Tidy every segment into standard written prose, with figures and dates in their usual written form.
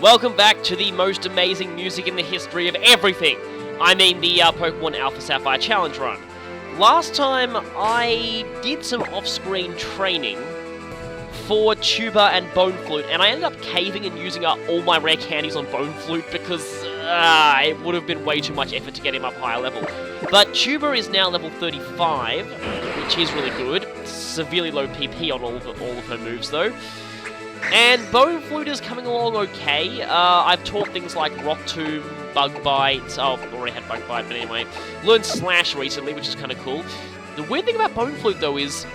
Welcome back to the most amazing music in the history of everything. I mean the Pokemon Alpha Sapphire Challenge Run. Last time, I did some off-screen training for Tuber and Bone Flute, and I ended up caving and using up all my rare candies on Bone Flute because it would have been way too much effort to get him up higher level. But Tuber is now level 35, which is really good. Severely low PP on all of her moves, though. And Bone Flute is coming along okay. I've taught things like Rock Tomb, Bug Bite. Oh, I've already had Bug Bite, but anyway. Learned Slash recently, which is kind of cool. The weird thing about Bone Flute, though, is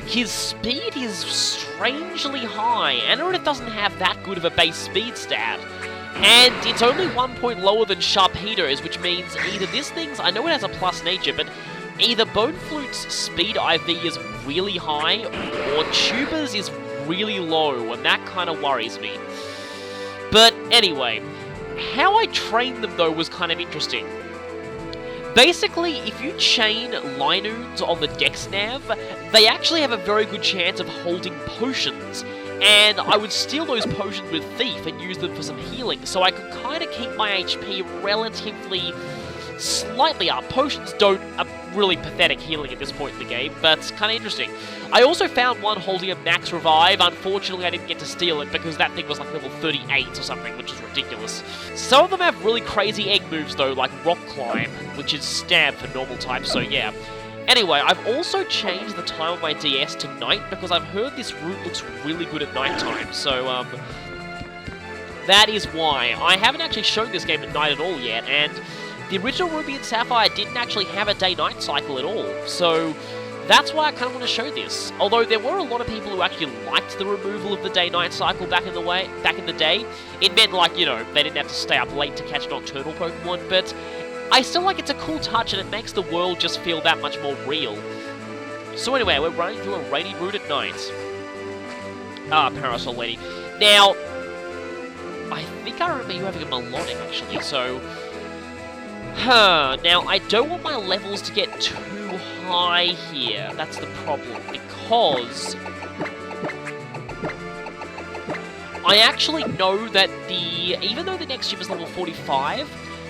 his speed is strangely high. And it doesn't have that good of a base speed stat. And it's only 1 point lower than Sharpedo's, which means either this thing's... I know it has a plus nature, but either Bone Flute's speed IV is really high, or Tuber's is really low, and that kind of worries me. But anyway, how I trained them though was kind of interesting. Basically, if you chain Linoons on the Dex Nav, they actually have a very good chance of holding potions. And I would steal those potions with Thief and use them for some healing, so I could kind of keep my HP relatively slightly up. Potions don't really pathetic healing at this point in the game, but it's kind of interesting. I also found one holding a max revive. Unfortunately, I didn't get to steal it because that thing was like level 38 or something, which is ridiculous. Some of them have really crazy egg moves though, like Rock Climb, which is stab for normal types, so yeah. Anyway, I've also changed the time of my DS to night because I've heard this route looks really good at nighttime, so that is why. I haven't actually shown this game at night at all yet, and the original Ruby and Sapphire didn't actually have a day-night cycle at all, so that's why I kind of want to show this. Although there were a lot of people who actually liked the removal of the day-night cycle back in the day. It meant, like, you know, they didn't have to stay up late to catch nocturnal Pokemon, but I still like it's a cool touch and it makes the world just feel that much more real. So anyway, we're running through a rainy route at night. Parasol Lady. Now, I think I remember you having a melodic, actually, so... Now, I don't want my levels to get too high here. That's the problem, because I actually know that even though the next gym is level 45,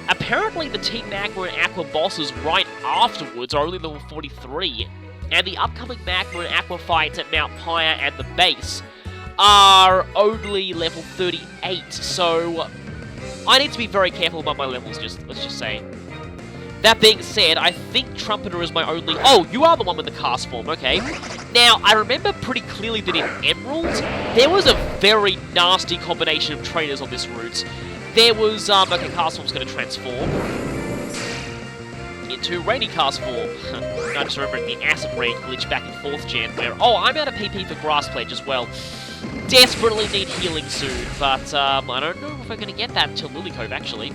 apparently the Team Magma and Aqua bosses right afterwards are only level 43, and the upcoming Magma and Aqua fights at Mount Pyre and the base are only level 38, so I need to be very careful about my levels, let's just say. That being said, I think Trumpeter is my only... Oh, you are the one with the cast form, okay. Now, I remember pretty clearly that in Emerald, there was a very nasty combination of trainers on this route. There was, okay, cast form's going to transform into Rainy cast form. I just remembered the Acid Rain glitch back in 4th gen where... Oh, I'm out of PP for Grass Pledge as well. Desperately need healing soon, but I don't know if we're going to get that until Lily Cove, actually.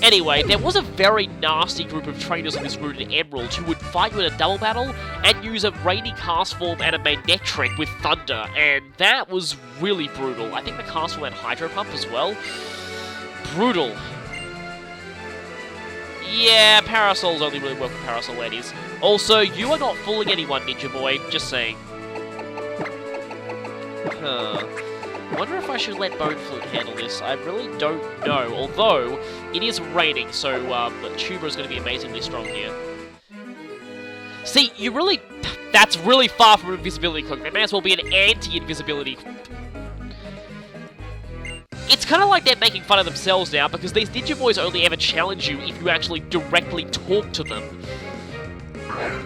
Anyway, there was a very nasty group of trainers on this route in Emerald who would fight you in a double battle and use a Rainy cast form and a Maniac with Thunder, and that was really brutal. I think the cast form had Hydro Pump as well. Brutal. Yeah, Parasols only really work with Parasol Ladies. Also, you are not fooling anyone, Ninja Boy, just saying. Wonder if I should let Bone Flute handle this. I really don't know. Although, it is raining, so Tuber is going to be amazingly strong here. See, you really... That's really far from Invisibility Cloak. That may as well be an anti-invisibility. It's kind of like they're making fun of themselves now, because these Ninja Boys only ever challenge you if you actually directly talk to them.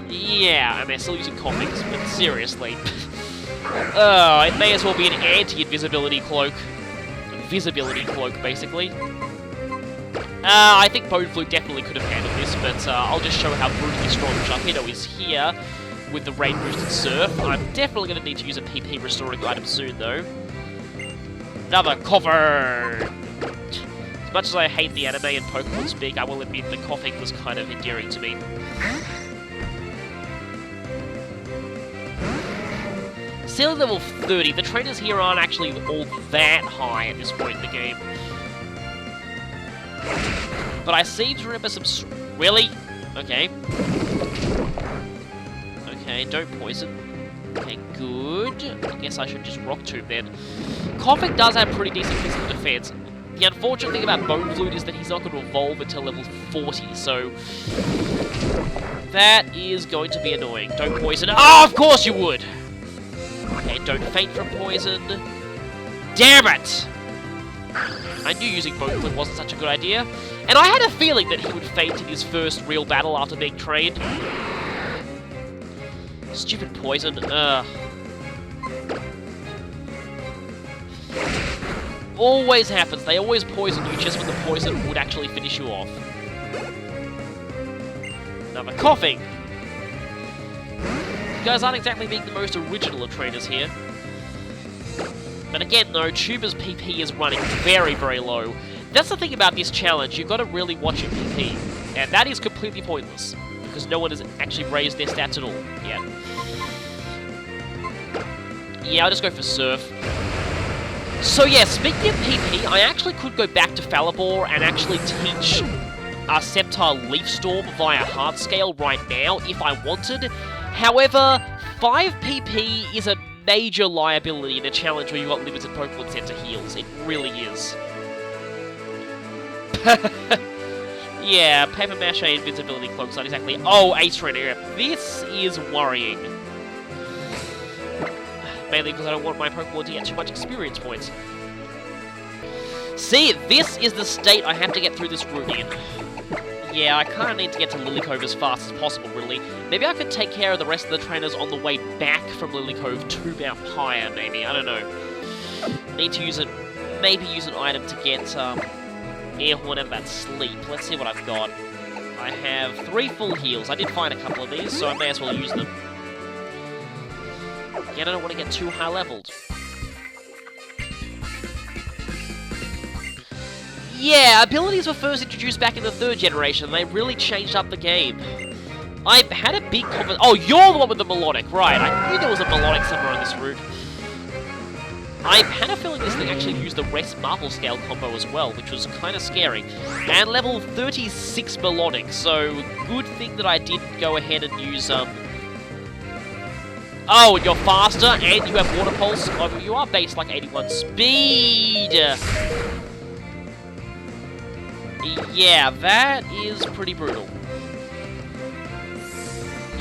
Yeah, and they're still using comics, but seriously... Oh, it may as well be an anti-invisibility cloak. Visibility cloak, basically. I think Bone Flute definitely could have handled this, but I'll just show how brutally strong Sharpedo is here with the Rain Boosted Surf. I'm definitely going to need to use a PP restoring item soon, though. Another cover! As much as I hate the anime and Pokemon speak, I will admit the coughing was kind of endearing to me. Still level 30, the trainers here aren't actually all that high at this point in the game. But I seem to remember some... Really? Okay. Okay, don't poison. Okay, good. I guess I should just Rock Tomb then. Koffing does have pretty decent physical defense. The unfortunate thing about Bone Flute is that he's not going to evolve until level 40, so... that is going to be annoying. Don't poison... Oh, of course you would! Okay, don't faint from poison. Damn it! I knew using Bone Flute wasn't such a good idea. And I had a feeling that he would faint in his first real battle after being trained. Stupid poison. Ugh. Always happens. They always poison you just when the poison would actually finish you off. Another Koffing. You guys aren't exactly being the most original of trainers here. But again, though, Tuber's PP is running very, very low. That's the thing about this challenge. You've got to really watch your PP. And that is completely pointless. Because no one has actually raised their stats at all yet. Yeah, I'll just go for Surf. So yeah, speaking of PP, I actually could go back to Falibor and actually teach Sceptile Leaf Storm via Heart Scale right now if I wanted. However, 5 PP is a major liability in a challenge where you've got limited Pokemon Center heals. It really is. Yeah, Paper Mache Invincibility Cloak's not exactly... Oh, Ace Trainer. This is worrying. Mainly because I don't want my Pokemon to get too much experience points. See, this is the state I have to get through this route in. Yeah, I kind of need to get to Lily Cove as fast as possible, really. Maybe I could take care of the rest of the trainers on the way back from Lily Cove to Mount Pyre, maybe. I don't know. Need to use it. Maybe use an item to get Air Horn out of that sleep. Let's see what I've got. I have 3 full heals. I did find a couple of these, so I may as well use them. Again, I don't want to get too high leveled. Yeah, abilities were first introduced back in the 3rd generation. They really changed up the game. I've had a big conversation. Oh, you're the one with the melodic, right? I knew there was a melodic somewhere on this route. I've had a feeling this thing actually used the Rest Marvel Scale combo as well, which was kind of scary. And level 36 melodic, so good thing that I did go ahead and use Oh, you're faster, and you have Water Pulse. Oh, you are based like 81 speed. Yeah, that is pretty brutal.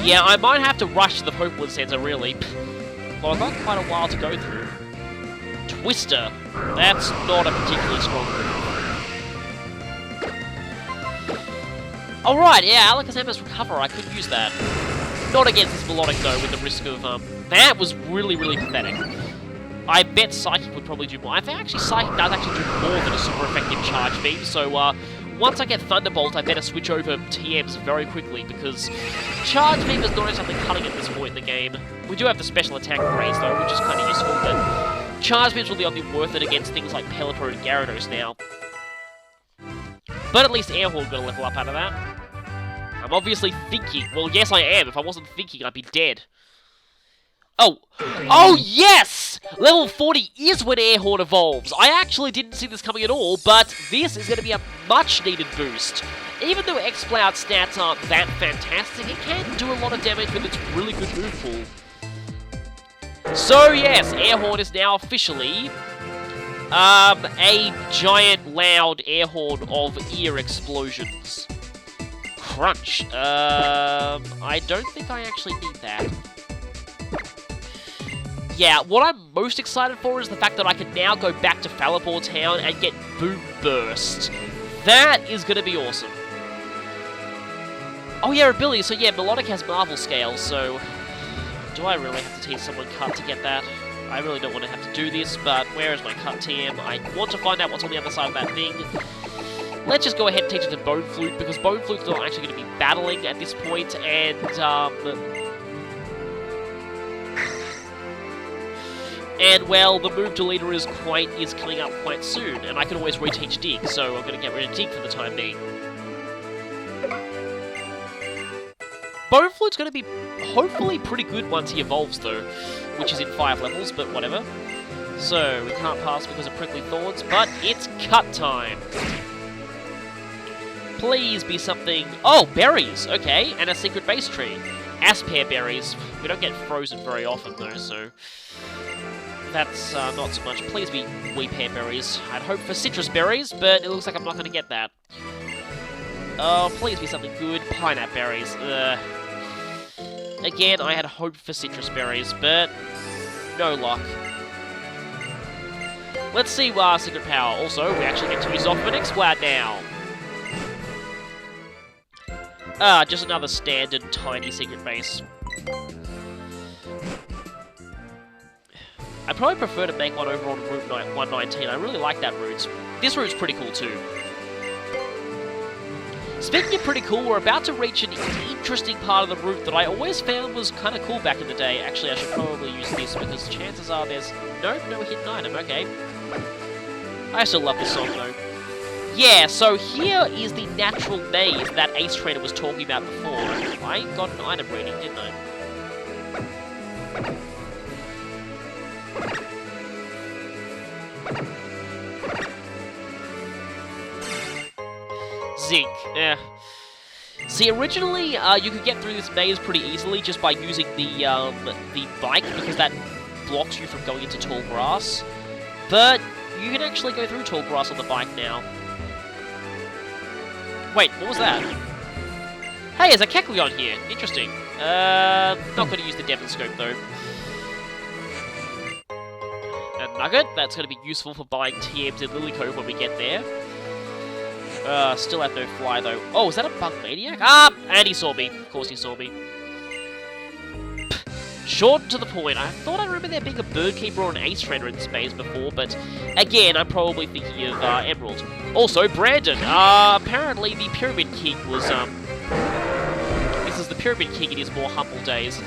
Yeah, I might have to rush to the Pokemon Center, really. Well, I've got quite a while to go through. Twister. That's not a particularly strong move. Alright, yeah, Alakazam's Recover. I could use that. Not against this Melodic, though, with the risk of, that was really, really pathetic. I bet Psychic would probably do more. I think actually Psychic does actually do more than a super effective Charge Beam, so, once I get Thunderbolt, I better switch over TMs very quickly, because Charge Beam is not exactly cutting at this point in the game. We do have the Special Attack Raise, though, which is kind of useful, but Charge Beams will be only worth it against things like Pelipper and Gyarados now. But at least Air Horn got a level up out of that. I'm obviously thinking. Well, yes, I am. If I wasn't thinking, I'd be dead. Oh. Oh, yes! Level 40 is when Air Horn evolves. I actually didn't see this coming at all, but this is going to be a much-needed boost. Even though X-Cloud stats aren't that fantastic, it can do a lot of damage with its really good move pool. So, yes, Air Horn is now officially a giant, loud air horn of ear explosions. Crunch. I don't think I actually need that. Yeah, what I'm most excited for is the fact that I can now go back to Falibor Town and get Boom Burst. That is going to be awesome. Oh yeah, ability. So yeah, Melodic has Marvel Scale, so... Do I really have to teach someone Cut to get that? I really don't want to have to do this, but where is my Cut TM? I want to find out what's on the other side of that thing. Let's just go ahead and teach it to Bone Flute, because Bone Flute's not actually going to be battling at this point, and, well, the move deleter is coming up quite soon, and I can always reteach Dig, so I'm going to get rid of Dig for the time being. Bone Flute's going to be hopefully pretty good once he evolves, though, which is in 5 levels, but whatever. So, we can't pass because of Prickly Thorns, but it's Cut time! Please be something... Oh, berries! Okay, and a secret base tree. Sapphire berries. We don't get frozen very often, though, so... That's not so much. Please be wee pear berries. I'd hope for citrus berries, but it looks like I'm not going to get that. Oh, please be something good. Pineapple berries. Again, I had hoped for citrus berries, but no luck. Let's see Secret Power. Also, we actually get to use off of an X-Blad now. Just another standard tiny secret base. I'd probably prefer to make one over on Route 119. I really like that route. This route's pretty cool too. Speaking of pretty cool, we're about to reach an interesting part of the route that I always found was kind of cool back in the day. Actually, I should probably use this because chances are there's... Nope, no hidden item, okay. I still love this song though. Yeah, so here is the natural maze that Ace Trainer was talking about before. I got an item reading, didn't I? Zinc. See, originally, you could get through this maze pretty easily just by using the bike, because that blocks you from going into tall grass. But you can actually go through tall grass on the bike now. Wait, what was that? Hey, there's a Kecleon here. Interesting. Not going to use the Devon Scope, though. A Nugget. That's going to be useful for buying TMs in Lily Cove when we get there. Still have no fly, though. Oh, is that a bug Maniac? Ah! And he saw me. Of course he saw me. Short and to the point. I thought I remember there being a Bird Keeper or an Ace Trainer in space before, but again, I'm probably thinking of Emerald. Also, Brandon. Apparently the Pyramid King was, this is the Pyramid King in his more humble days.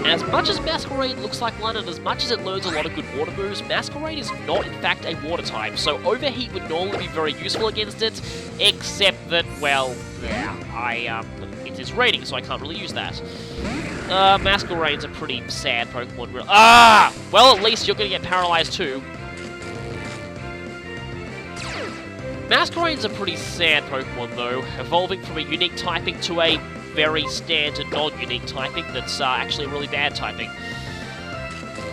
As much as Masquerade looks like one, and as much as it learns a lot of good water moves, Masquerade is not, in fact, a water type, so Overheat would normally be very useful against it, except that, well, yeah, it's his rating, so I can't really use that. Masquerade's a pretty sad Pokemon. Well, at least you're gonna get paralyzed too. Masquerade's a pretty sad Pokemon, though, evolving from a unique typing to a very standard non-unique typing that's actually a really bad typing.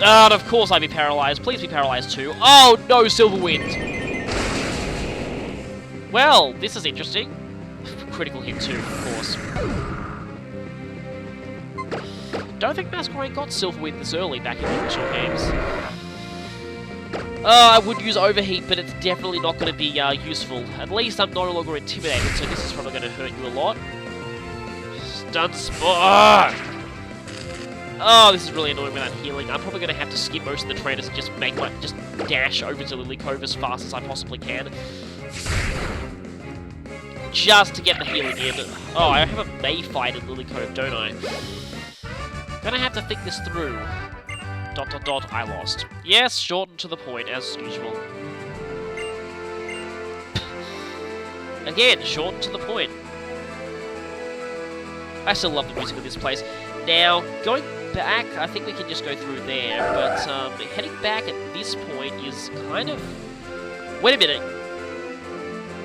And of course I'd be paralyzed. Please be paralyzed too. Oh no, Silverwind! Well, this is interesting. Critical hit too, of course. Don't think Masquerade got Silverwind this early back in the original games. I would use Overheat, but it's definitely not going to be useful. At least I'm no longer intimidated, so this is probably going to hurt you a lot. Stun Spot! Oh, this is really annoying without healing. I'm probably going to have to skip most of the trainers and just just dash over to Lily Cove as fast as I possibly can. Just to get the healing in. Oh, I have a May fight in Lily Cove, don't I? Gonna have to think this through. ... I lost. Yes, short and to the point, as usual. Again, short and to the point. I still love the music of this place. Now, going back, I think we can just go through there, but heading back at this point is kind of... Wait a minute.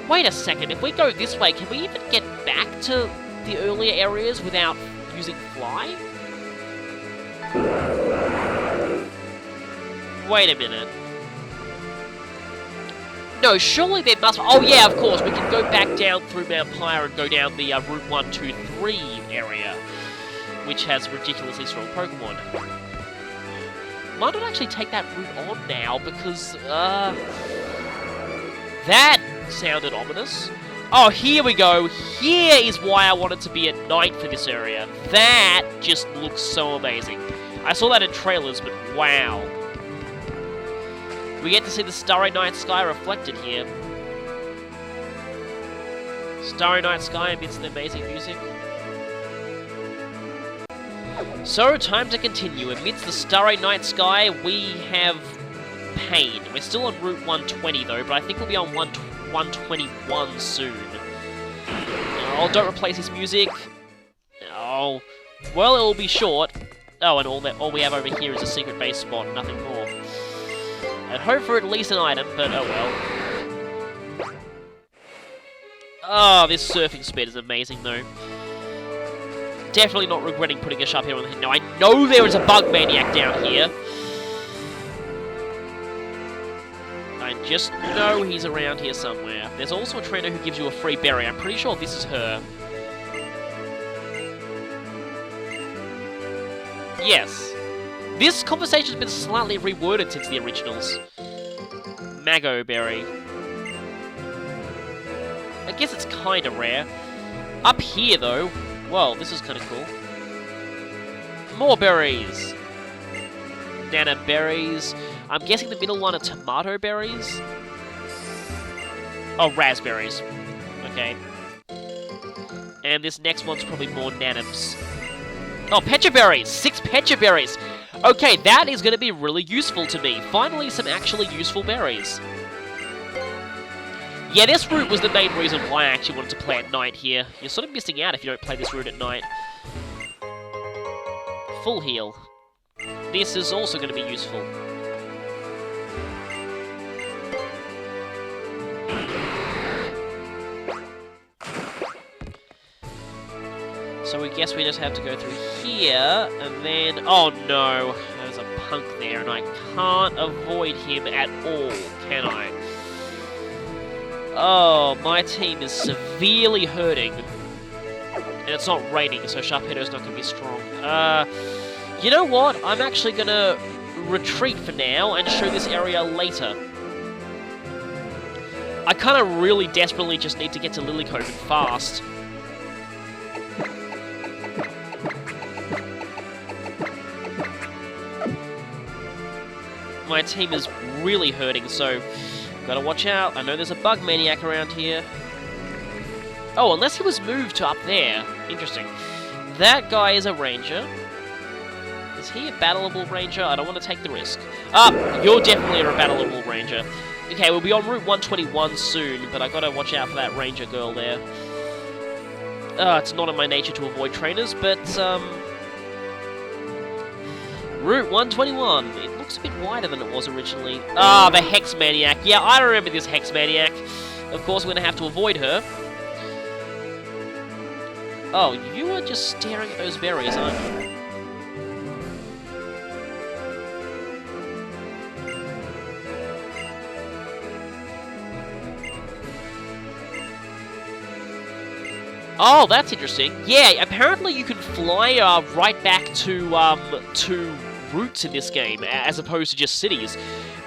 Wait a second, if we go this way, can we even get back to the earlier areas without using Fly? Wait a minute. No, surely there must... Oh yeah, of course, we can go back down through Mount Pyre and go down the Route 123 area, which has ridiculously strong Pokemon. Might not actually take that route on now, because, that sounded ominous. Oh, here we go. Here is why I wanted to be at night for this area. That just looks so amazing. I saw that in trailers, but wow. We get to see the Starry Night Sky reflected here. Starry Night Sky amidst the amazing music. So, time to continue. Amidst the Starry Night Sky, we have Pain. We're still on Route 120 though, but I think we'll be on 121 soon. Oh, don't replace this music. Oh, well, it will be short. Oh, and all we have over here is a secret base spot, nothing more. I'd hope for at least an item, but oh well. Oh, this surfing speed is amazing though. Definitely not regretting putting a Sharp Hitter on the head. Now, I know there is a Bug Maniac down here. I just know he's around here somewhere. There's also a trainer who gives you a free berry. I'm pretty sure this is her. Yes. This conversation's been slightly reworded since the originals. Mago Berry. I guess it's kind of rare. Up here, though... Whoa, this is kind of cool. More berries! Nana berries. I'm guessing the middle one are tomato berries? Oh, raspberries. Okay. And this next one's probably more nanims. Oh, pecha berries! 6 pecha berries! Okay, that is going to be really useful to me. Finally, some actually useful berries. Yeah, this route was the main reason why I actually wanted to play at night here. You're sort of missing out if you don't play this route at night. Full heal. This is also going to be useful. So we guess we just have to go through here, and then... Oh no, there's a punk there, and I can't avoid him at all, can I? Oh, my team is severely hurting. And it's not raining, so Sharp Hitter's not going to be strong. You know what? I'm actually going to retreat for now and show this area later. I kind of really desperately just need to get to Lilycove fast. My team is really hurting, so... Gotta watch out. I know there's a Bug Maniac around here. Oh, unless he was moved to up there. Interesting. That guy is a ranger. Is he a battleable ranger? I don't want to take the risk. Ah, you're definitely a battleable ranger. Okay, we'll be on Route 121 soon, but I gotta watch out for that ranger girl there. It's not in my nature to avoid trainers, but, Route 121. It looks a bit wider than it was originally. Ah, the Hex Maniac. Yeah, I remember this Hex Maniac. Of course, we're going to have to avoid her. Oh, you are just staring at those berries, aren't you? Oh, that's interesting. Yeah, apparently you can fly right back to routes in this game, as opposed to just cities.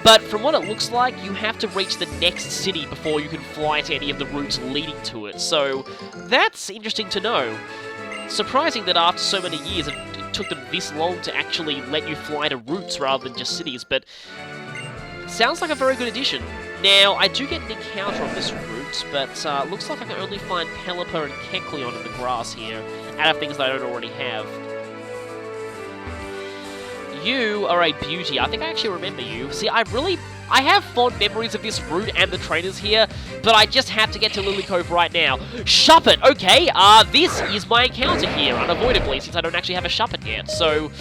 But from what it looks like, you have to reach the next city before you can fly to any of the routes leading to it. So, that's interesting to know. Surprising that after so many years, it took them this long to actually let you fly to routes rather than just cities, but sounds like a very good addition. Now, I do get an encounter on this route, but looks like I can only find Pelipper and Kecleon in the grass here, out of things that I don't already have. You are a beauty. I think I actually remember you. See, I have fond memories of this route and the trainers here, but I just have to get to Lilycove right now. Shuppet! Okay, this is my encounter here, unavoidably, since I don't actually have a Shuppet yet, so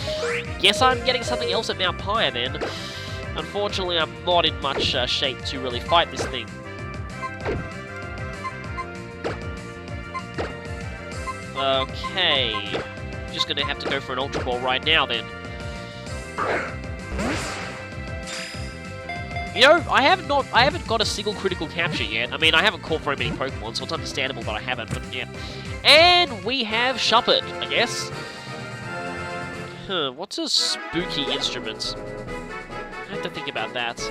guess I'm getting something else at Mount Pyre then. Unfortunately, I'm not in much shape to really fight this thing. Okay, just gonna have to go for an Ultra Ball right now then. You know, I haven't got a single critical capture yet. I mean, I haven't caught very many Pokemon, so it's understandable that I haven't, but yeah. And we have Shuppet, I guess. Huh, what's a spooky instrument? I have to think about that.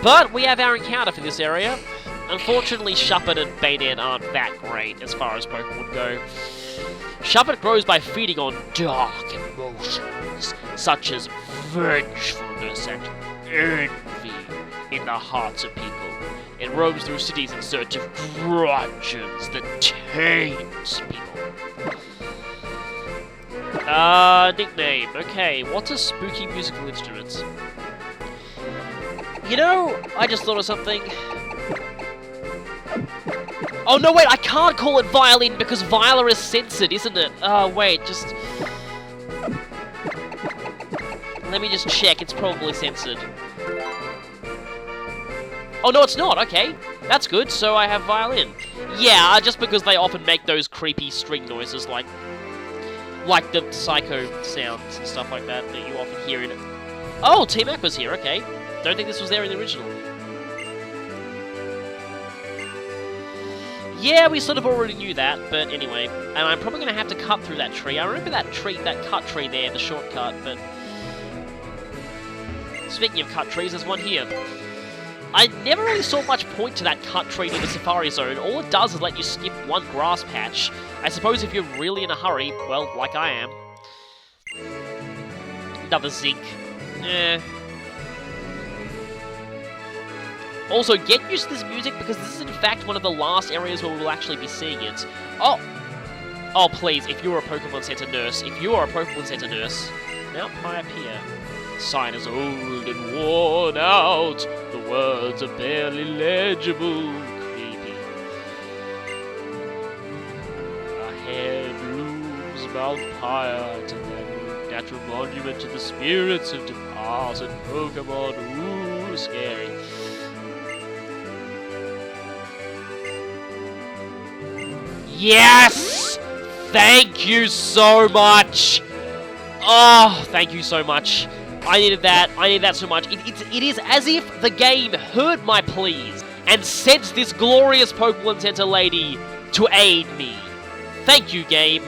But we have our encounter for this area. Unfortunately, Shuppet and Bayonet aren't that great as far as Pokemon go. Shuppet grows by feeding on dark emotions, such as vengefulness and envy in the hearts of people. It roams through cities in search of grudges that taint people. Nickname. Okay, what's a spooky musical instrument? You know, I just thought of something. Oh, no, wait, I can't call it violin because Viola is censored, isn't it? Oh, wait, just... Let me just check, it's probably censored. Oh, no, it's not. Okay. That's good. So I have violin. Yeah, just because they often make those creepy string noises like the psycho sounds and stuff like that you often hear in it. Oh, T-Mac was here. Okay. Don't think this was there in the original. Yeah, we sort of already knew that, but anyway. And I'm probably going to have to cut through that tree. I remember that tree, that cut tree there, the shortcut, but... Speaking of cut trees, there's one here. I never really saw much point to that cut tree near the Safari Zone. All it does is let you skip one grass patch. I suppose if you're really in a hurry, well, like I am. Another zinc. Eh. Also, get used to this music because this is in fact one of the last areas where we will actually be seeing it. Oh! Oh, please, if you're a Pokemon Center nurse, Mount Pier. Sign is old and worn out. The words are barely legible. Creepy. Ahead looms Mount Pier, to that natural monument to the spirits of departed Pokemon. Ooh, scary. Yes! Thank you so much! Oh, thank you so much. I needed that so much. It is as if the game heard my pleas and sent this glorious Pokemon Center lady to aid me. Thank you, game.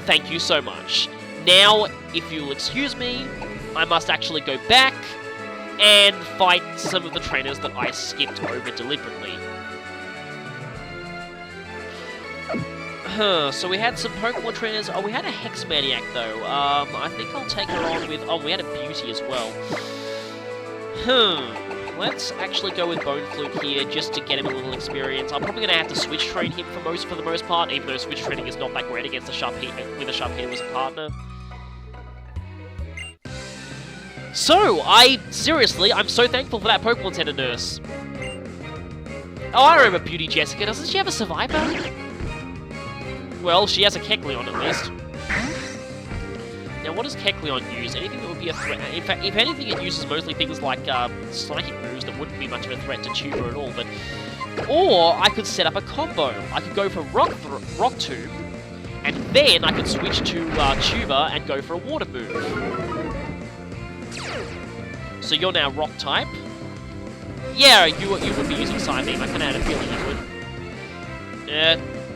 Thank you so much. Now, if you'll excuse me, I must actually go back and fight some of the trainers that I skipped over deliberately. So we had some Pokemon trainers. Oh, we had a Hex Maniac, though. I think I'll take her on with... Oh, we had a Beauty as well. Let's actually go with Bone Flute here, just to get him a little experience. I'm probably going to have to switch train him for the most part, even though switch training is not that great against a with a Sharpedo as a partner. So, seriously, I'm so thankful for that Pokemon Center nurse. Oh, I remember Beauty Jessica. Doesn't she have a Survivor? Well, she has a Kecleon at least. Now, what does Kecleon use? Anything that would be a threat? In fact, if anything, it uses mostly things like psychic moves that wouldn't be much of a threat to Tuber at all. But, or I could set up a combo. I could go for Rock Tomb, and then I could switch to Tuber and go for a Water move. So you're now Rock type. Yeah, you would be using Psybeam. I kind of had a feeling you would.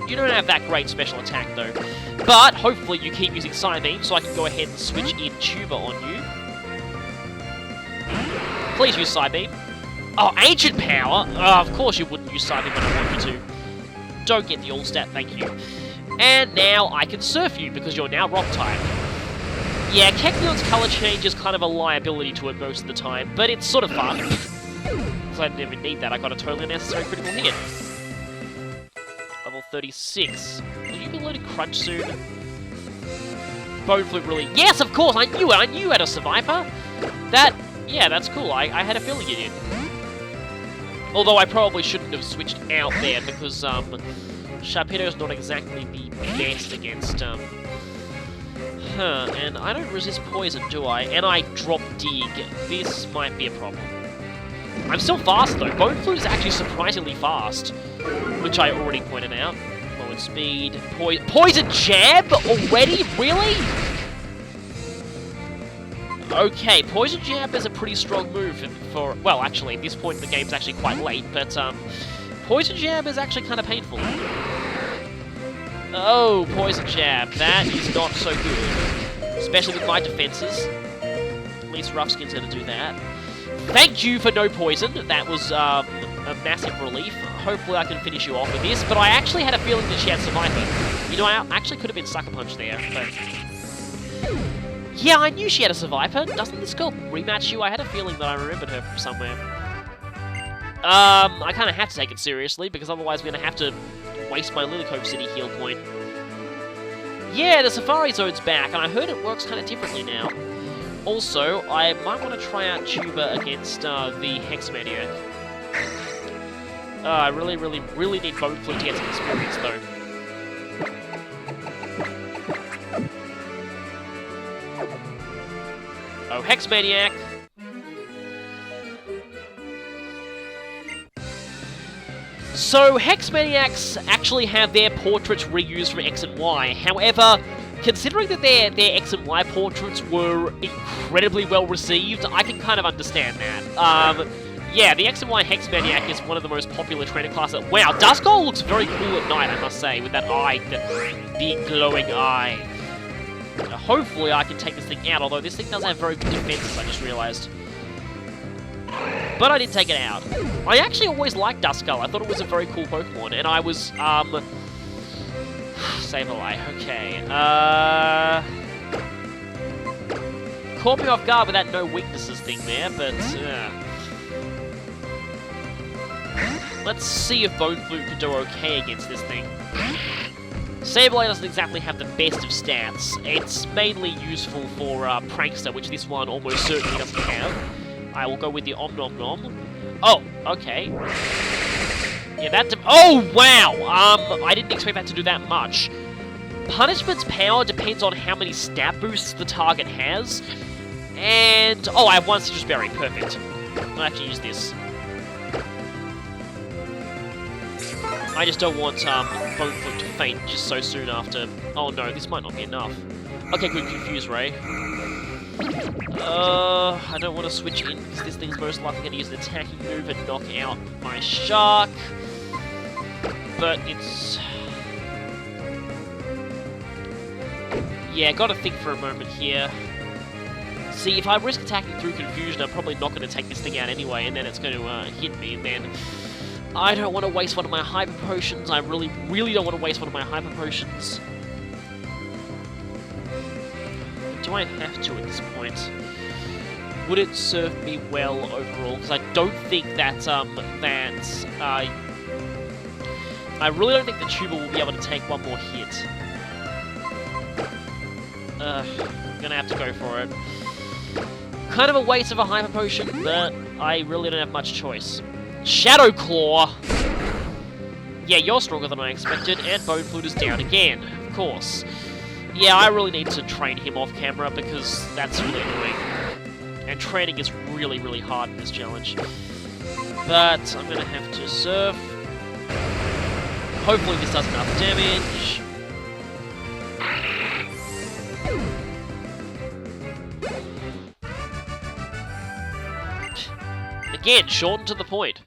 You don't have that great special attack, though. But, hopefully, you keep using Psybeam, so I can go ahead and switch in Tuber on you. Please use Psybeam. Oh, Ancient Power? Of course you wouldn't use Psybeam when I want you to. Don't get the All-Stat, thank you. And now I can Surf you, because you're now Rock-type. Yeah, Kecleon's color change is kind of a liability to it most of the time, but it's sort of fun. Because I didn't even need that, I got a totally unnecessary critical hit. Level 36. Will you be loading Crunch soon? Bone Flute really... Yes, of course! I knew it! I knew you had a Survivor! Yeah, that's cool. I had a feeling you did. Although I probably shouldn't have switched out there, because, Sharpedo's not exactly the best against, and I don't resist poison, do I? And I drop Dig. This might be a problem. I'm still fast, though. Bone Flute is actually surprisingly fast, which I already pointed out. Lowered speed. Poison Jab? Already? Really? Okay, Poison Jab is a pretty strong move for... Well, actually, at this point in the game's actually quite late, but, Poison Jab is actually kind of painful. Oh, Poison Jab. That is not so good. Especially with my defenses. At least Rough Skin's gonna do that. Thank you for no poison. That was a massive relief. Hopefully I can finish you off with this, but I actually had a feeling that she had Survivor. You know, I actually could have been Sucker Punch there, but... Yeah, I knew she had a Survivor. Doesn't this girl rematch you? I had a feeling that I remembered her from somewhere. I kind of have to take it seriously, because otherwise we're going to have to waste my Lilycove City heal point. Yeah, the Safari Zone's back, and I heard it works kind of differently now. Also, I might want to try out Tuber against the Hex Maniac. I really need Bone Flute to get some experience, though. Oh, Hex Maniac! So, Hex Maniacs actually have their portraits reused from X and Y. However, considering that their X and Y portraits were incredibly well received, I can kind of understand that. Yeah, the X and Y Hex Maniac is one of the most popular trainer classes. Wow, Duskull looks very cool at night, I must say, with that eye, the big glowing eye. Hopefully I can take this thing out, although this thing does have very good defenses, I just realized. But I didn't take it out. I actually always liked Duskull. I thought it was a very cool Pokemon, and I was, save a lie, okay, caught me off guard with that no weaknesses thing there, but, let's see if Bone Flute can do okay against this thing. Sableye doesn't exactly have the best of stats. It's mainly useful for Prankster, which this one almost certainly doesn't have. I will go with the Om Nom Nom. Oh, okay. Yeah, that... Oh, wow! I didn't expect that to do that much. Punishment's power depends on how many stat boosts the target has. And... Oh, I have one Citrus Berry. Perfect. I'll have to use this. I just don't want Bone Flute to faint just so soon after... Oh no, this might not be enough. Okay, good, Confuse Ray. I don't want to switch in, because this thing's most likely going to use an attacking move and knock out my Shark. But it's... Yeah, gotta think for a moment here. See, if I risk attacking through Confusion, I'm probably not going to take this thing out anyway, and then it's going to hit me, and then... I don't want to waste one of my Hyper Potions. I really, really don't want to waste one of my Hyper Potions. Do I have to at this point? Would it serve me well overall? Because I don't think that, I really don't think the Tuber will be able to take one more hit. I'm gonna have to go for it. Kind of a waste of a Hyper Potion, but I really don't have much choice. Shadow Claw! Yeah, you're stronger than I expected, and Bone Flute is down again, of course. Yeah, I really need to train him off camera, because that's really annoying. And training is really, really hard in this challenge. But I'm gonna have to surf. Hopefully this does enough damage. Again, short and to the point.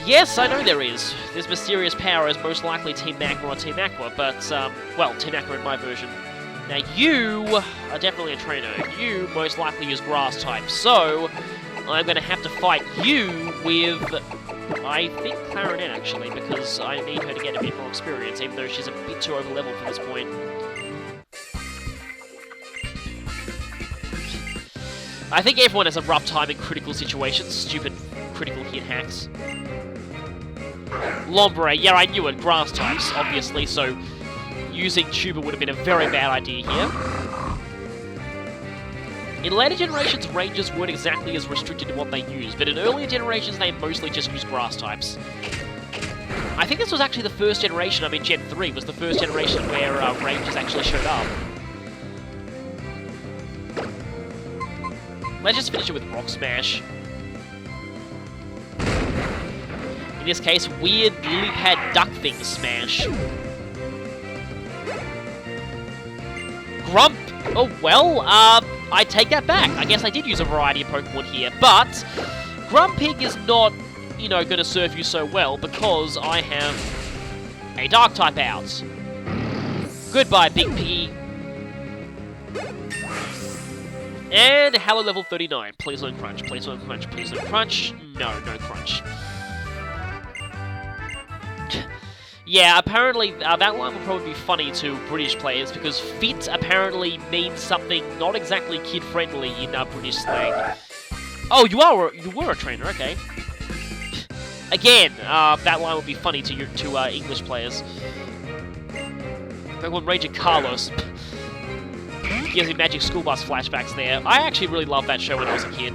Yes, I know there is. This mysterious power is most likely Team Magma or Team Aqua, but, well, Team Aqua in my version. Now, you are definitely a trainer. You most likely use Grass type, so I'm going to have to fight you with, I think, Clarinet, actually, because I need her to get a bit more experience, even though she's a bit too over-leveled for this point. I think everyone has a rough time in critical situations. Stupid critical hit hacks. Lombre, yeah, I knew it. Grass types, obviously, so using Tuber would have been a very bad idea here. In later generations, Rangers weren't exactly as restricted in what they used, but in earlier generations, they mostly just used Grass types. I think this was actually the first generation, I mean Gen 3 was the first generation where Rangers actually showed up. Let's just finish it with Rock Smash. In this case, weird lily pad duck thing smash. Grump! Oh, well, I take that back. I guess I did use a variety of Pokemon here, but Grumpig is not, you know, going to serve you so well because I have a Dark type out. Goodbye, Big P. And Hello level 39. Please don't crunch, please don't crunch, please don't crunch. No, no crunch. Yeah, apparently that line will probably be funny to British players because fit apparently means something not exactly kid-friendly in British slang. Oh, you were a trainer, okay. Again, that line will be funny to English players. Pokemon Ranger Carlos. Gives me Magic School Bus flashbacks there. I actually really loved that show when I was a kid.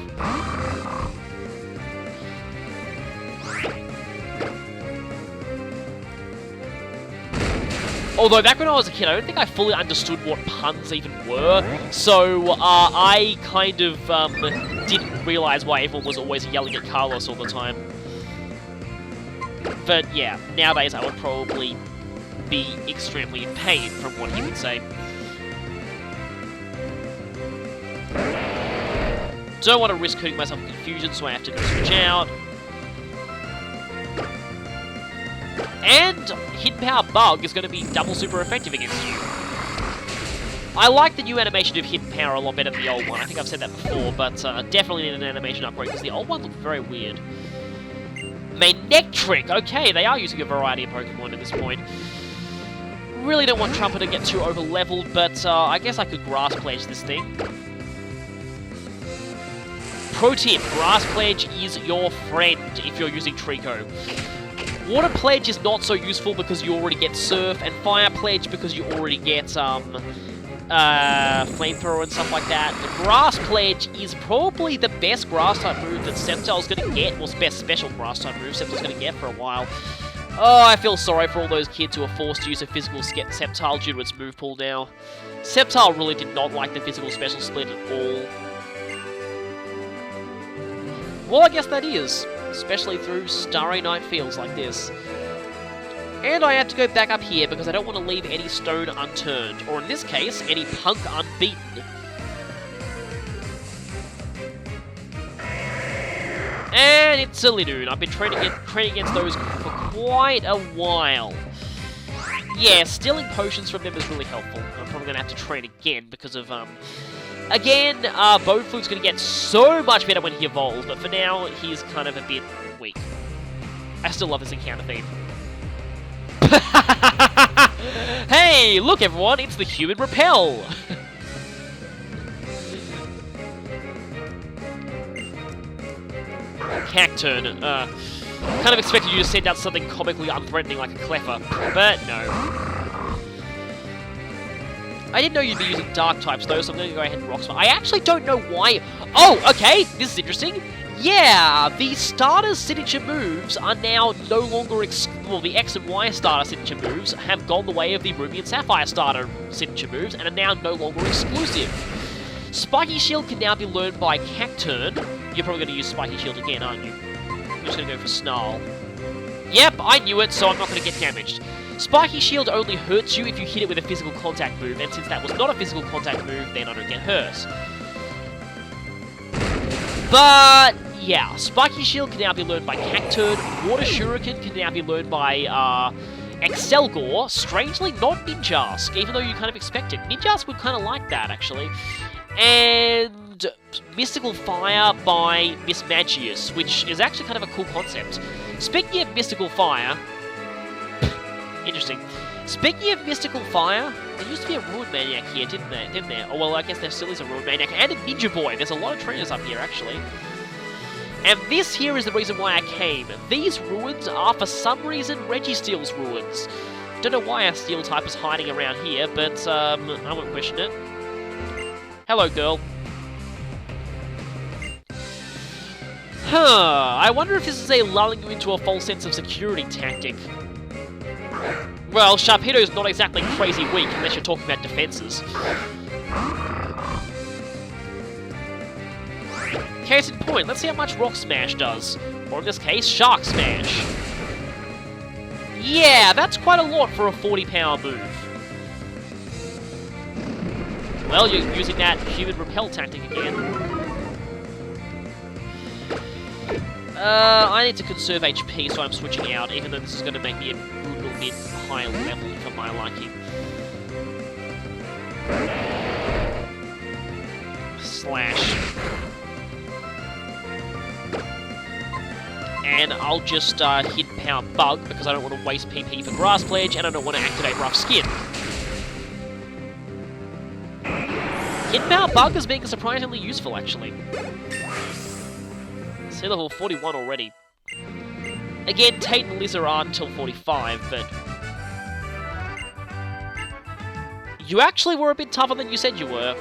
Although back when I was a kid, I don't think I fully understood what puns even were, so I kind of didn't realise why everyone was always yelling at Carlos all the time. But yeah, nowadays I would probably be extremely in pain from what he would say. Don't want to risk hurting myself in confusion, so I have to go switch out. And Hidden Power Bug is going to be double super effective against you. I like the new animation of Hidden Power a lot better than the old one. I think I've said that before, but definitely need an animation upgrade because the old one looked very weird. Maniac! Okay, they are using a variety of Pokemon at this point. Really don't want Trumper to get too over-leveled, but I guess I could Grass Pledge this thing. Pro tip, Grass Pledge is your friend if you're using Trico. Water Pledge is not so useful because you already get Surf, and Fire Pledge because you already get Flamethrower and stuff like that. The Grass Pledge is probably the best Grass-type move that Sceptile's going to get, or best special Grass-type move Sceptile's going to get for a while. Oh, I feel sorry for all those kids who are forced to use a physical Sceptile due to its move pool now. Sceptile really did not like the physical special split at all. Well, I guess that is. Especially through starry night fields like this. And I had to go back up here because I don't want to leave any stone unturned, or in this case, any punk unbeaten. And it's a Linoon. I've been training against those for quite a while. Yeah, stealing potions from them is really helpful. I'm probably going to have to train again because of, again, Bowflute's going to get so much better when he evolves, but for now, he's kind of a bit weak. I still love this encounter theme. Hey, look everyone, it's the Human Repel! Cacturn, kind of expected you to send out something comically unthreatening like a Cleffa, but no. I didn't know you'd be using Dark types though, so I'm going to go ahead and Rock Smash. I actually don't know why... Oh, okay, this is interesting. Yeah, the starter's signature moves are now no longer... Well, the X and Y starter signature moves have gone the way of the Ruby and Sapphire starter signature moves and are now no longer exclusive. Spiky Shield can now be learned by Cacturn. You're probably going to use Spiky Shield again, aren't you? I'm just going to go for Snarl. Yep, I knew it, so I'm not going to get damaged. Spiky Shield only hurts you if you hit it with a physical contact move, and since that was not a physical contact move, then I don't get hurt. But, yeah, Spiky Shield can now be learned by Cacturn, Water Shuriken can now be learned by, Excelgor, strangely not Ninjask, even though you kind of expect it. Ninjask would kind of like that, actually. And Mystical Fire by Miss Magius, which is actually kind of a cool concept. Speaking of Mystical Fire... Interesting. Speaking of Mystical Fire, there used to be a Ruined Maniac here, didn't there? Oh, well, I guess there still is a Ruined Maniac, and a Ninja Boy. There's a lot of trainers up here, actually. And this here is the reason why I came. These ruins are, for some reason, Registeel's ruins. Don't know why a Steel type is hiding around here, but I won't question it. Hello, girl. I wonder if this is a lulling you into a false sense of security tactic. Well, Sharpedo's not exactly crazy weak unless you're talking about defenses. Case in point, let's see how much Rock Smash does. Or in this case, Shark Smash. Yeah, that's quite a lot for a 40 power move. Well, you're using that Human Repel tactic again. I need to conserve HP, so I'm switching out, even though this is going to make me a little bit higher level for my liking. Slash. And I'll just hit Power Bug, because I don't want to waste PP for Grass Pledge, and I don't want to activate Rough Skin. Hit Power Bug is being surprisingly useful, actually. See, level 41 already. Again, Tate and Liz aren't until 45, but... You actually were a bit tougher than you said you were.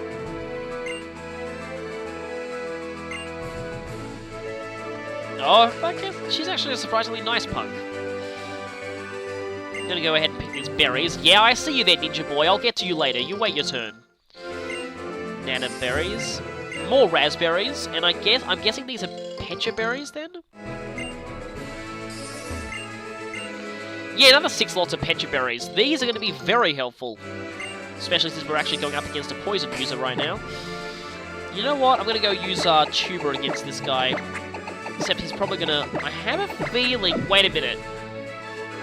Oh, I guess she's actually a surprisingly nice punk. gonna go ahead and pick these berries. Yeah, I see you there, Ninja Boy. I'll get to you later. You wait your turn. Nana berries. More raspberries. And I'm guessing these are pecha berries then? Yeah, another 6 lots of pecha berries. These are going to be very helpful. Especially since we're actually going up against a poison user right now. You know what? I'm going to go use Tuber against this guy. Except he's probably going to... I have a feeling... Wait a minute.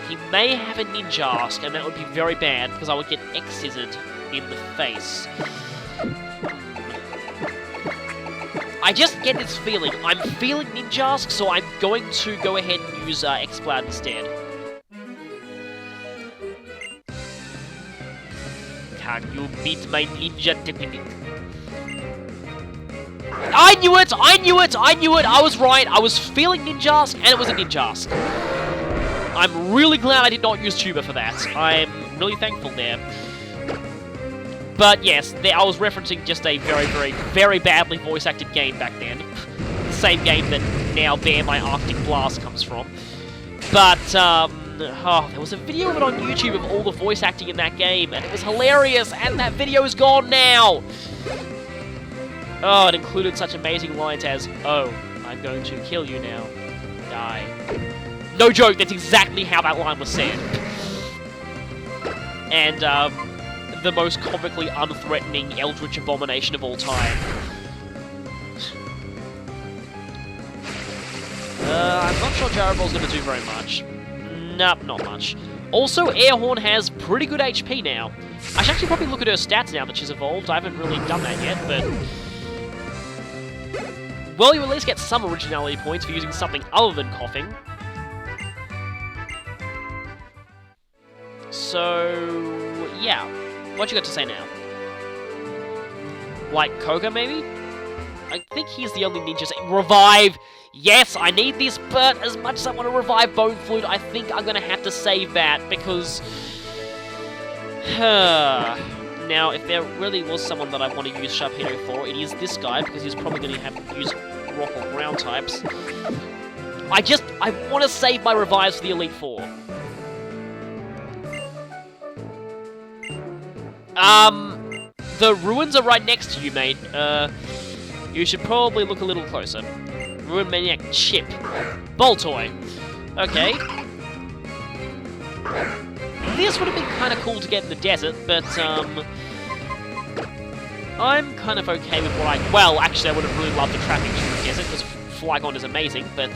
He may have a Ninjask, and that would be very bad, because I would get X-Scissored in the face. I just get this feeling. I'm feeling Ninjask, so I'm going to go ahead and use X-Cloud instead. Can you beat my ninja technique? I knew it! I knew it! I knew it! I was right! I was feeling Ninjask, and it was a Ninjask. I'm really glad I did not use Tuber for that. I'm really thankful there. But yes, I was referencing just a very, very, very badly voice-acted game back then. The same game that now Bear My Arctic Blast comes from. But, there was a video of it on YouTube of all the voice acting in that game, and it was hilarious, and that video is gone now! Oh, it included such amazing lines as, "Oh, I'm going to kill you now. Die." No joke, that's exactly how that line was said. And, the most comically unthreatening eldritch abomination of all time. I'm not sure Gyro Ball's gonna do very much. Nope, not much. Also, Airhorn has pretty good HP now. I should actually probably look at her stats now that she's evolved. I haven't really done that yet, but... Well, you at least get some originality points for using something other than coughing. So... yeah. What you got to say now? Like Koga, maybe? I think he's the only ninja... Revive! Yes, I need this, but as much as I want to revive Bone Flute, I think I'm going to have to save that, because... Now, if there really was someone that I want to use Sharpedo for, it is this guy, because he's probably going to have to use rock or ground types. I want to save my revives for the Elite Four. The ruins are right next to you, mate. You should probably look a little closer. Ruin Maniac Chip. Boltoy. Okay. This would have been kind of cool to get in the desert, but, I'm kind of okay with what I... Well, actually, I would have really loved the trapping in the desert, because Flygon is amazing, but,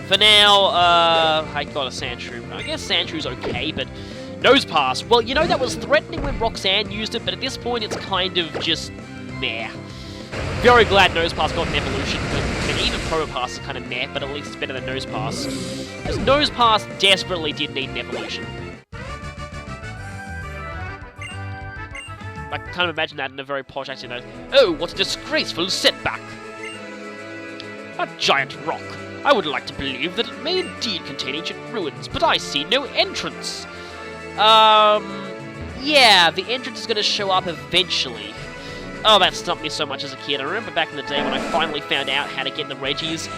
for now, I got a Sandshrew. I guess Sandshrews okay, but... Nosepass. Well, you know, that was threatening when Roxanne used it, but at this point, it's kind of just... meh. Very glad Nosepass got an evolution, but I mean, even Probopass is kind of meh, but at least it's better than Nosepass. Because Nosepass desperately did need an evolution. I can kind of imagine that in a very posh accent. Oh, what a disgraceful setback! A giant rock. I would like to believe that it may indeed contain ancient ruins, but I see no entrance. Yeah, the entrance is going to show up eventually. Oh, that stumped me so much as a kid. I remember back in the day when I finally found out how to get the Reggies.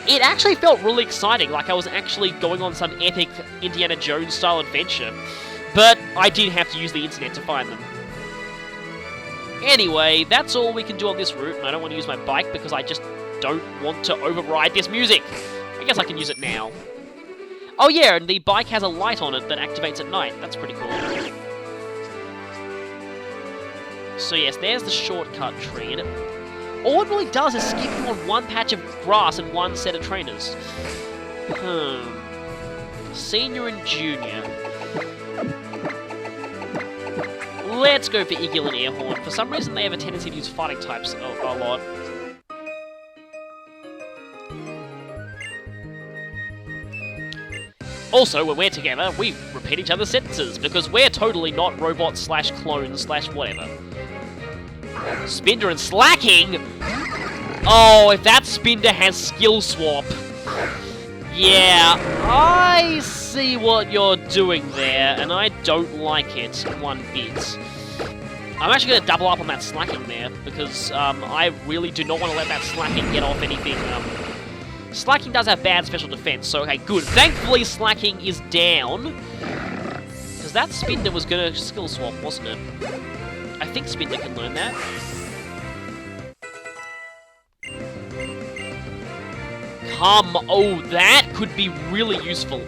It actually felt really exciting, like I was actually going on some epic Indiana Jones-style adventure. But I did have to use the internet to find them. Anyway, that's all we can do on this route, and I don't want to use my bike because I just don't want to override this music. I guess I can use it now. Oh yeah, and the bike has a light on it that activates at night. That's pretty cool. So yes, there's the shortcut tree, and all it really does is skip you on one patch of grass and one set of trainers. Senior and Junior. Let's go for Eagle and Airhorn. For some reason, they have a tendency to use fighting types a lot. Also, when we're together, we repeat each other's sentences, because we're totally not robots / clones / whatever. Spinder and Slacking? Oh, if that Spinder has Skill Swap. Yeah, I see what you're doing there, and I don't like it one bit. I'm actually going to double up on that Slacking there, because I really do not want to let that Slacking get off anything Slacking does have bad special defense, so okay, good. Thankfully, Slacking is down. Because that Spinda was going to skill swap, wasn't it? I think Spinda can learn that. Oh, that could be really useful.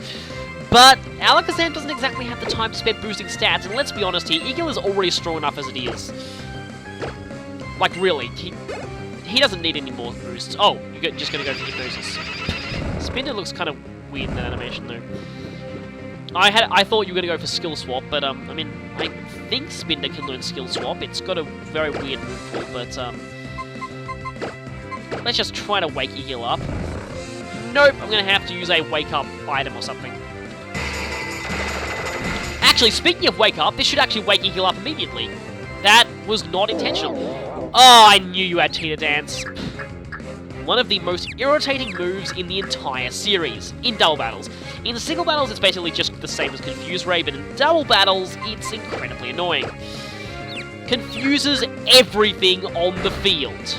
But Alakazam doesn't exactly have the time spent boosting stats, and let's be honest here, Eagle is already strong enough as it is. Like, really, he doesn't need any more boosts. Oh, you're just going to go for Hypnosis. Spinda looks kind of weird in that animation, though. I thought you were going to go for Skill Swap, but, I mean, I think Spinda can learn Skill Swap. It's got a very weird move pool, but, let's just try to wake Eagle up. Nope, I'm going to have to use a Wake Up item or something. Actually, speaking of Wake Up, this should actually wake Eagle up immediately. That was not intentional. Oh, I knew you had Cheetah Dance. One of the most irritating moves in the entire series, in double battles. In single battles, it's basically just the same as Confuse Ray, but in double battles, it's incredibly annoying. Confuses everything on the field.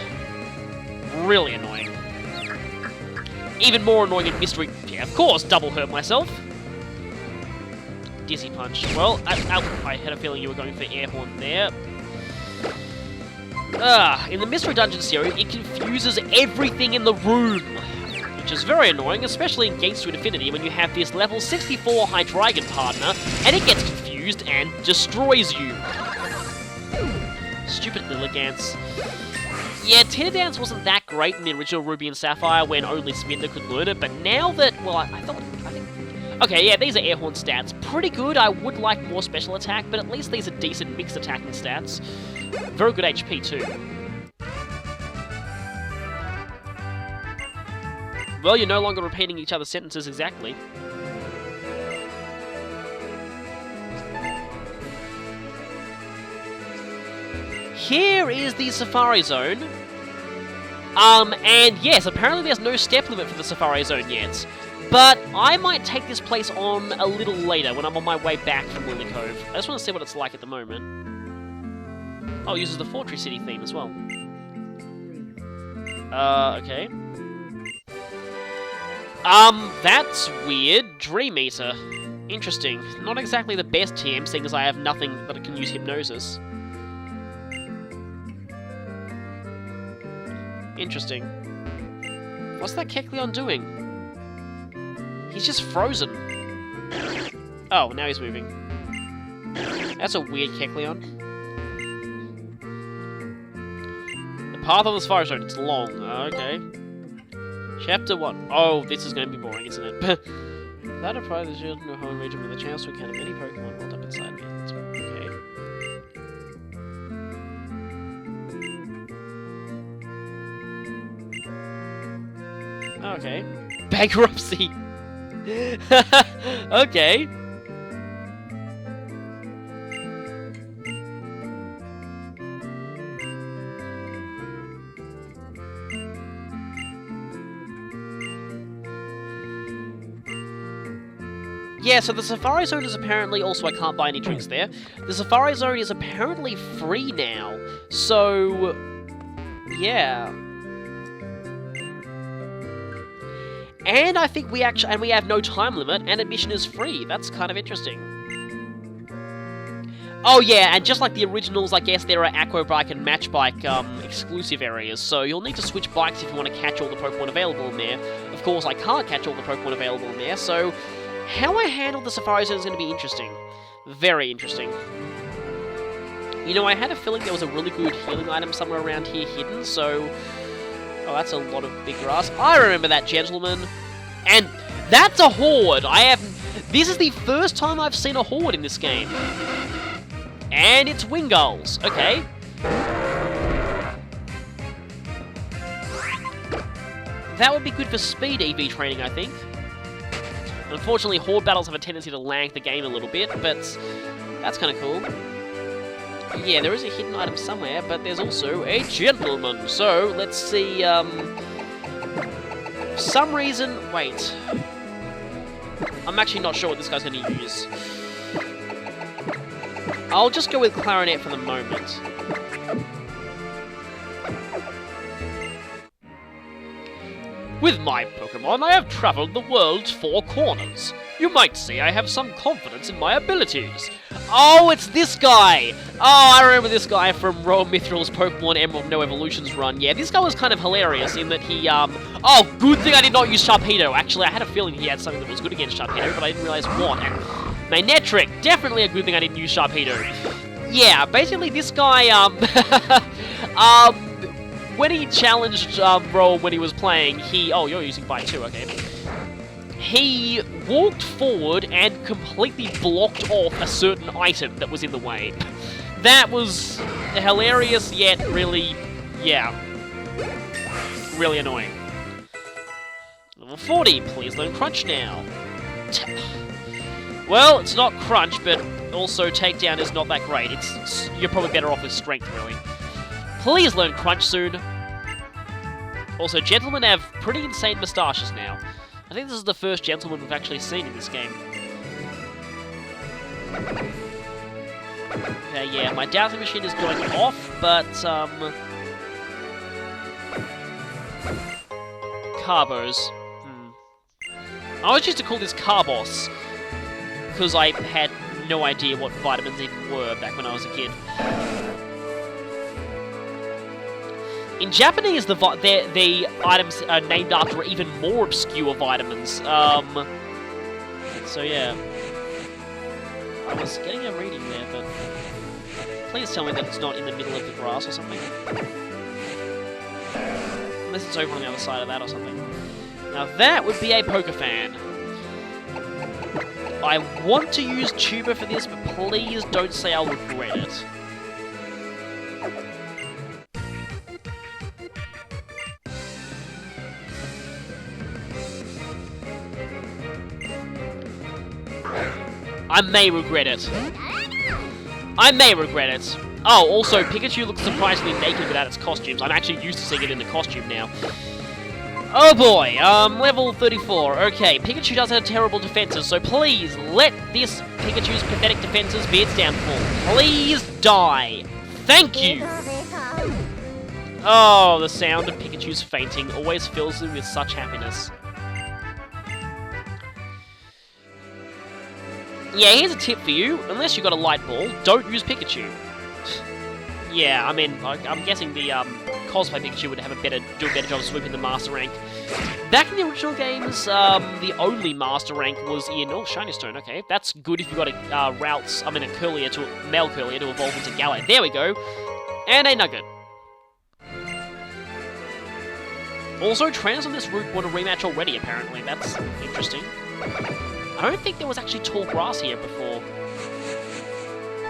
Really annoying. Even more annoying in Mystery... Yeah, of course, double hurt myself. Dizzy Punch. Well, I had a feeling you were going for Air Horn there. In the Mystery Dungeon series, it confuses everything in the room, which is very annoying, especially in Gates to Infinity when you have this level 64 Hydreigon partner, and it gets confused and destroys you. Stupid Lilligants. Yeah, Cheetah Dance wasn't that great in the original Ruby and Sapphire when only Spinda could learn it, but now that, well, I think... Okay, yeah, these are Air Horn stats. Pretty good. I would like more special attack, but at least these are decent mixed attacking stats. Very good HP, too. Well, you're no longer repeating each other's sentences exactly. Here is the Safari Zone. And yes, apparently there's no step limit for the Safari Zone yet. But I might take this place on a little later when I'm on my way back from Lily Cove. I just want to see what it's like at the moment. Oh, it uses the Fortress City theme as well. Okay. That's weird. Dream Eater. Interesting. Not exactly the best TM, seeing as I have nothing that can use Hypnosis. Interesting. What's that Kecleon doing? He's just frozen. Oh, now he's moving. That's a weird Kecleon. The path of the Sapphire Zone, it's long. Okay. Chapter 1. Oh, this is going to be boring, isn't it? That applies to the children of home region with a chance to encounter many Pokemon rolled up inside me. Okay. Okay. Bankruptcy! Okay. Yeah, so the Safari Zone is apparently... Also, I can't buy any drinks there. The Safari Zone is apparently free now. So... yeah. And I think we actually... And we have no time limit, and admission is free. That's kind of interesting. Oh yeah, and just like the originals, I guess there are Aqua Bike and Match Bike exclusive areas, so you'll need to switch bikes if you want to catch all the Pokemon available in there. Of course, I can't catch all the Pokemon available in there, so... How I handle the Safari Zone is going to be interesting. Very interesting. You know, I had a feeling there was a really good healing item somewhere around here hidden, so... Oh, that's a lot of big grass. I remember that, gentleman. And that's a Horde! This is the first time I've seen a Horde in this game. And it's Wingulls. Okay. That would be good for speed EV training, I think. Unfortunately, Horde battles have a tendency to lag the game a little bit, but that's kind of cool. Yeah, there is a hidden item somewhere, but there's also a gentleman. So, let's see, for some reason... Wait. I'm actually not sure what this guy's going to use. I'll just go with Clarinet for the moment. With my Pokemon, I have traveled the world's 4 corners. You might say I have some confidence in my abilities. Oh, it's this guy! Oh, I remember this guy from Royal Mithral's Pokemon Emerald No Evolutions run. Yeah, this guy was kind of hilarious in that he, Oh, good thing I did not use Sharpedo. Actually, I had a feeling he had something that was good against Sharpedo, but I didn't realize what. And Manectric, definitely a good thing I didn't use Sharpedo. Yeah, basically this guy, when he challenged Roll when he was playing, oh, you're using Bite too, okay. He walked forward and completely blocked off a certain item that was in the way. That was hilarious, yet really, yeah, really annoying. Level 40, please learn Crunch now. Well, it's not Crunch, but also Takedown is not that great. You're probably better off with Strength, really. Please learn Crunch soon. Also, gentlemen have pretty insane moustaches now. I think this is the first gentleman we've actually seen in this game. Okay, yeah, my dowsing machine is going off, but, Carbos. I always used to call this Carbos, because I had no idea what vitamins even were back when I was a kid. In Japanese, the items are named after even more obscure vitamins. So yeah. I was getting a reading there, but please tell me that it's not in the middle of the grass or something. Unless it's over on the other side of that or something. Now that would be a Pokefan. I want to use Tuber for this, but please don't say I'll regret it. I may regret it. I may regret it. Oh, also, Pikachu looks surprisingly naked without its costumes. I'm actually used to seeing it in the costume now. Oh boy, level 34. Okay, Pikachu does have terrible defenses, so please let this Pikachu's pathetic defenses be its downfall. Please die. Thank you. Oh, the sound of Pikachu's fainting always fills me with such happiness. Yeah, here's a tip for you. Unless you've got a light ball, don't use Pikachu. Yeah, I mean, I'm guessing the cosplay Pikachu would have do a better job of sweeping the Master Rank. Back in the original games, the only Master Rank was in... Oh, Shiny Stone, okay. That's good if you've got a male Curlier to evolve into Galar. There we go. And a Nugget. Also, trainers on this route want a rematch already, apparently. That's interesting. I don't think there was actually tall grass here before.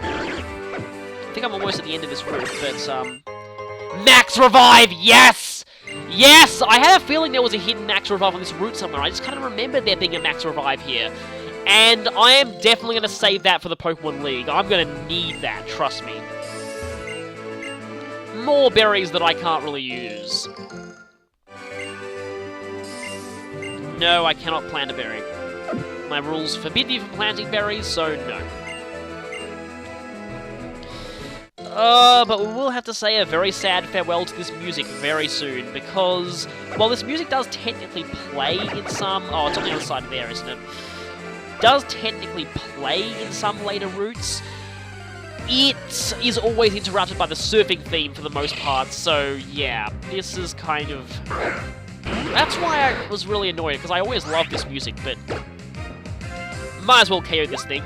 I think I'm almost at the end of this route, but, Max Revive! Yes! Yes! I had a feeling there was a hidden Max Revive on this route somewhere. I just kind of remembered there being a Max Revive here. And I am definitely going to save that for the Pokemon League. I'm going to need that, trust me. More berries that I can't really use. No, I cannot plant a berry. My rules forbid me from planting berries, so no. But we will have to say a very sad farewell to this music very soon, because while this music does technically play in some... Oh, it's on the other side of there, isn't it? Does technically play in some later routes, it is always interrupted by the surfing theme for the most part, so yeah, this is kind of... That's why I was really annoyed, because I always loved this music, but... Might as well KO this thing.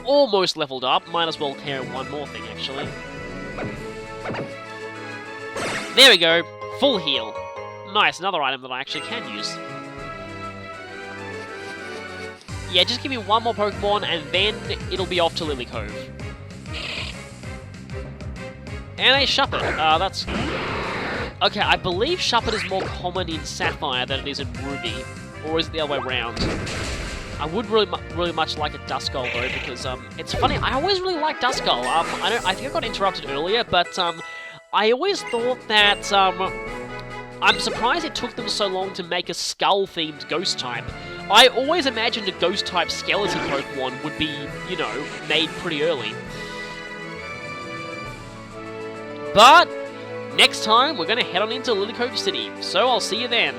Almost leveled up. Might as well KO one more thing, actually. There we go. Full heal. Nice, another item that I actually can use. Yeah, just give me one more Pokemon, and then it'll be off to Lily Cove. And a Shuppet. That's... Okay, I believe Shuppet is more common in Sapphire than it is in Ruby. Or is it the other way around? I would really much like a Duskull though, because it's funny. I always really liked Duskull. I think I got interrupted earlier, but I always thought that I'm surprised it took them so long to make a skull-themed ghost type. I always imagined a ghost type skeleton Pokemon would be, you know, made pretty early. But next time, we're going to head on into Lily Cove City, so I'll see you then.